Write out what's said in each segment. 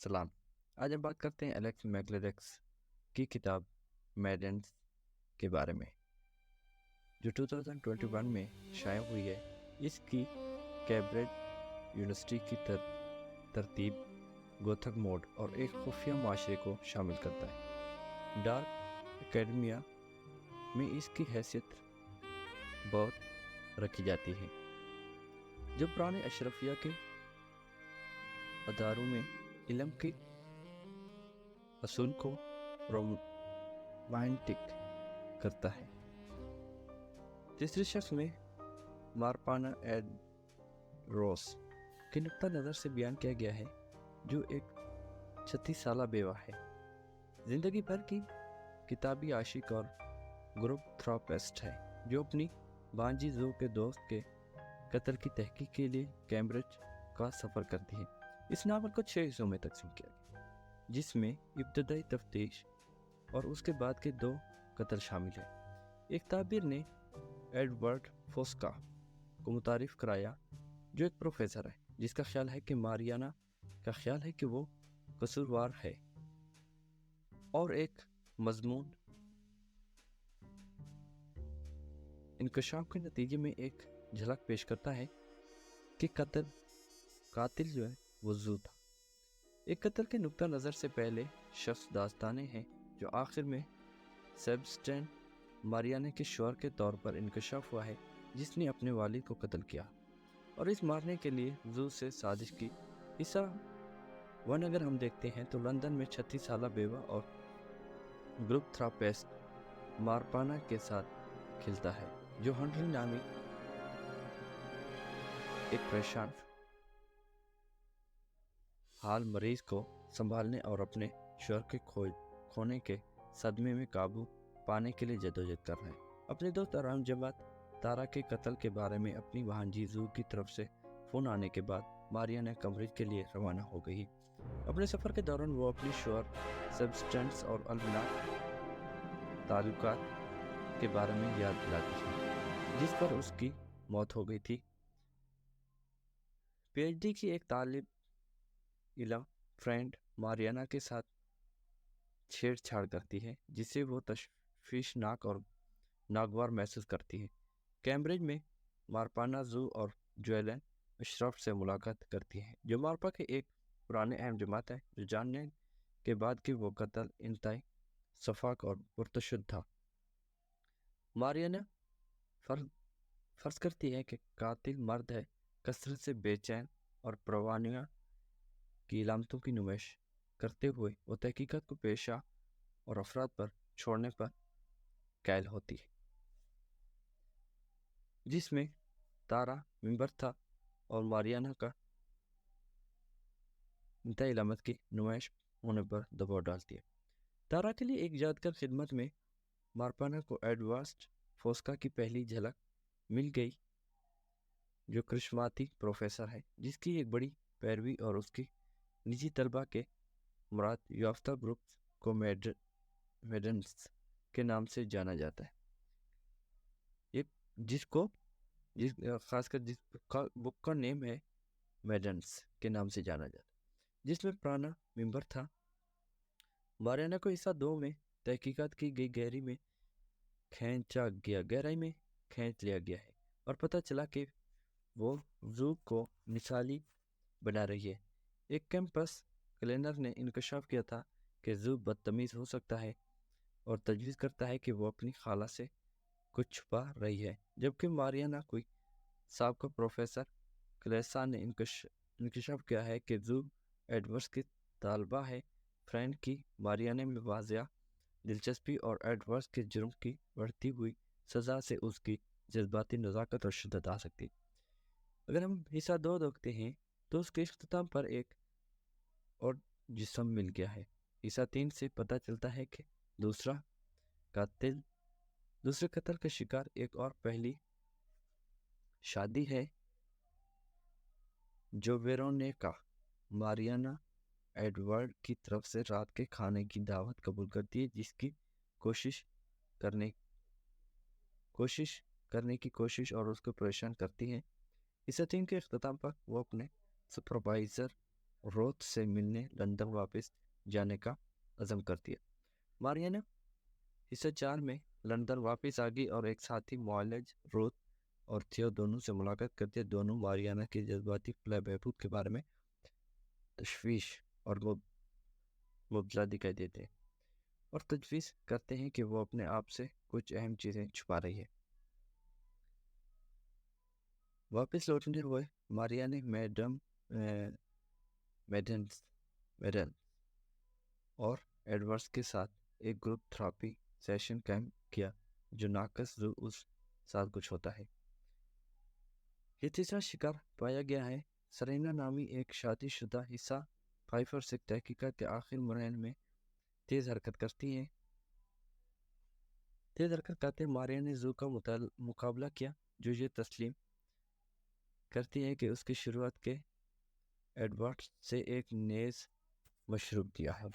सलाम। आज हम बात करते हैं एलेक्स मैकलेरेक्स की किताब मैडेंस के बारे में, जो 2021 में शाया हुई है। इसकी कैम्ब्रिज यूनिवर्सिटी की तरतीब, गोथक मोड और एक खुफिया माशरे को शामिल करता है। डार्क एकेडमिया में इसकी हैसियत बहुत रखी जाती है, जो पुराने अशरफिया के अदारों में इल्म के असूल को रोमांटिक करता है। तीसरे शख्स में मारपाना एड रोस के नुक्ता नज़र से बयान किया गया है, जो एक 36 साला बेवा है, जिंदगी भर की किताबी आशिक और ग्रुप थेरापिस्ट है, जो अपनी भांजी ज़ू के दोस्त के कत्ल की तहकीक के लिए कैम्ब्रिज का सफ़र करती है। इस नावल को 6 हिस्सों में तकसीम किया गया, जिसमें इब्तदाई तफ्तीश और उसके बाद के 2 कत्ल शामिल है। एक ताबिर ने एडवर्ड फोस्का को मुतारिफ कराया, जो एक प्रोफेसर है जिसका ख्याल है कि मारियाना का ख्याल है कि वो कसूरवार है, और एक मजमून इंकशाफ के नतीजे में एक झलक पेश करता है कि कातिल जो है वो ज़ू था। एक कत्ल के नुक्ता नज़र से पहले शख्स दास्ताने हैं, जो आखिर में सेबस्टियन मारियाना के शौहर के तौर पर इंकशाफ हुआ है, जिसने अपने वालिद को कत्ल किया और इस मारने के लिए ज़ू से साजिश की। हिस्सा 1 अगर हम देखते हैं तो लंदन में 36 साला बेवा और ग्रुप थेरापिस्ट मारपाना के साथ खिलता है, जो हंड्री नामी एक परेशान हाल मरीज को संभालने और अपने शौहर के खोने के सदमे में काबू पाने के लिए जदोजहद कर रहे हैं। अपने दोस्त आराम जमात तारा के कत्ल के बारे में अपनी भांजी ज़ू की तरफ से फ़ोन आने के बाद मारियाना कैम्ब्रिज के लिए रवाना हो गई। अपने सफ़र के दौरान वो अपनी शौहर सब्सटेंस और अलमनाक ताल्लुकात के बारे में याद दिलाती है, जिस पर उसकी मौत हो गई थी। पीएचडी की एक तालिब इल्म फ्रेंड मारियाना के साथ छेड़छाड़ करती है, जिसे वो तशवीशनाक और नागवार महसूस करती है। कैम्ब्रिज में मारपाना ज़ू और जोएलन अशरफ से मुलाकात करती है, जो मारपा के एक पुराने अहम जमात है, जो जानने के बाद कि वो कत्ल इंतहाई शफाक और पुरतशद्दुद था। मारियाना फर्ज करती है कि कातिल मर्द है, कसरत से बेचैन और परवानिया की इलामतों की नुमाइश करते हुए वो तहकीकात को पेशा और अफराद पर छोड़ने पर कायल होती है, जिसमें तारा मेंबर था और मारियाना का इंतहाई इलामत की नुमाइश होने पर दबाव डालती है। तारा के लिए एक यादगार खिदमत में मारपाना को एडवर्ड फोस्का की पहली झलक मिल गई, जो करिश्माती प्रोफेसर है, जिसकी एक बड़ी पैरवी और उसकी निजी तलबा के मुराद याफ्ता ग्रुप को मैडेंस के नाम से जाना जाता है। ये खासकर जिसका बुक का नेम है मैडेंस के नाम से जाना जाता है, जिसमें पुराना मेंबर था। मारियाना को हिस्सा 2 में तहकीकात की गई गहराई में खींच लिया गया है और पता चला कि वो ज़ू को मिसाली बना रही है। एक कैंपस क्लीनर ने इंकशाफ किया था कि ज़ू बदतमीज़ हो सकता है और तजवीज़ करता है कि वो अपनी खाला से कुछ छुपा रही है, जबकि मारियाना कोई साबका प्रोफेसर क्लेसा ने इंकशाफ किया है कि ज़ू एडवर्ड्स की तालबा है। फ्रेंड की मारियाना में वाज़िया दिलचस्पी और एडवर्ड्स के जुर्म की बढ़ती हुई सज़ा से उसकी जज्बाती नज़ाकत और शिद्दत आ सकती। अगर हम हिस्सा 2 देखते हैं तो उसके इख्तिताम पर एक और जिस्म मिल गया है। हिस्सा 3 से पता चलता है कि दूसरे कत्ल का शिकार एक और पहली शादी है, जो वेरोनिका मारियाना एडवर्ड की तरफ से रात के खाने की दावत कबूल करती है, जिसकी कोशिश करने की कोशिश और उसको परेशान करती है। हिस्सा 3 के इख्तिताम पर वो अपने सुपरवाइज़र रोथ से मिलने लंदन वापस जाने का अज़म कर दिया। मारियाना हिस्सा 4 में लंदन वापस आ गई और एक साथी मुआलिज रोथ और थियो दोनों से मुलाकात करते दोनों मारियाना के जज्बाती बहबूद के बारे में तशवीश और मुबतला दिखाई देते और तजवीज़ करते हैं कि वो अपने आप से कुछ अहम चीज़ें छुपा रही है। वापस लौटने हुए मारिया ने मेडन और एडवर्ड्स के साथ एक ग्रुप थेरेपी सेशन कैंप किया जो नाकस जो उस साथ कुछ होता है। ये तीसरा शिकार पाया गया है। सरीना नामी एक शादीशुदा हिस्सा 5 और 6 तहकीकात के आखिर मरहल में तेज़ हरकत करती है। तेज़ हरकत करते मारिया ने जू का मुकाबला किया जो ये तस्लीम करती है कि उसकी शुरुआत के एडवर्ड्स से एक नेज़ मशरूब दिया है।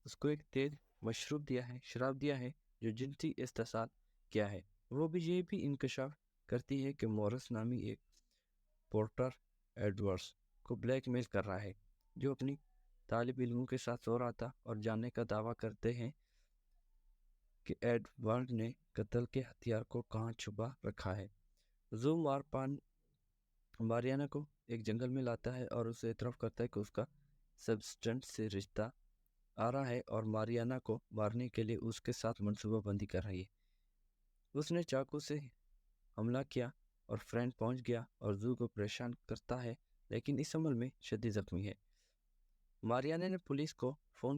उसको एक तेज मशरूब दिया है, शराब दिया है जो जिनसी इस्तेसाल किया है। वो भी ये भी इंकशाफ करती है कि मॉरिस नामी एक पोर्टर एडवर्ड्स को ब्लैकमेल कर रहा है जो अपनी तालिब इल्मों के साथ सो रहा था और जानने का दावा करते हैं कि एडवर्ड ने कत्ल के हथियार को कहाँ छुपा रखा है। जू मारियाना को एक जंगल में लाता है और उसे इतराफ़ करता है कि उसका सब्सटेंस से रिश्ता आ रहा है और मारियाना को मारने के लिए उसके साथ मंसूबाबंदी कर रही है। उसने चाकू से हमला किया और फ्रेंड पहुंच गया और जू को परेशान करता है लेकिन इस अमल में शदीद जख्मी है। मारियाना ने पुलिस को फ़ोन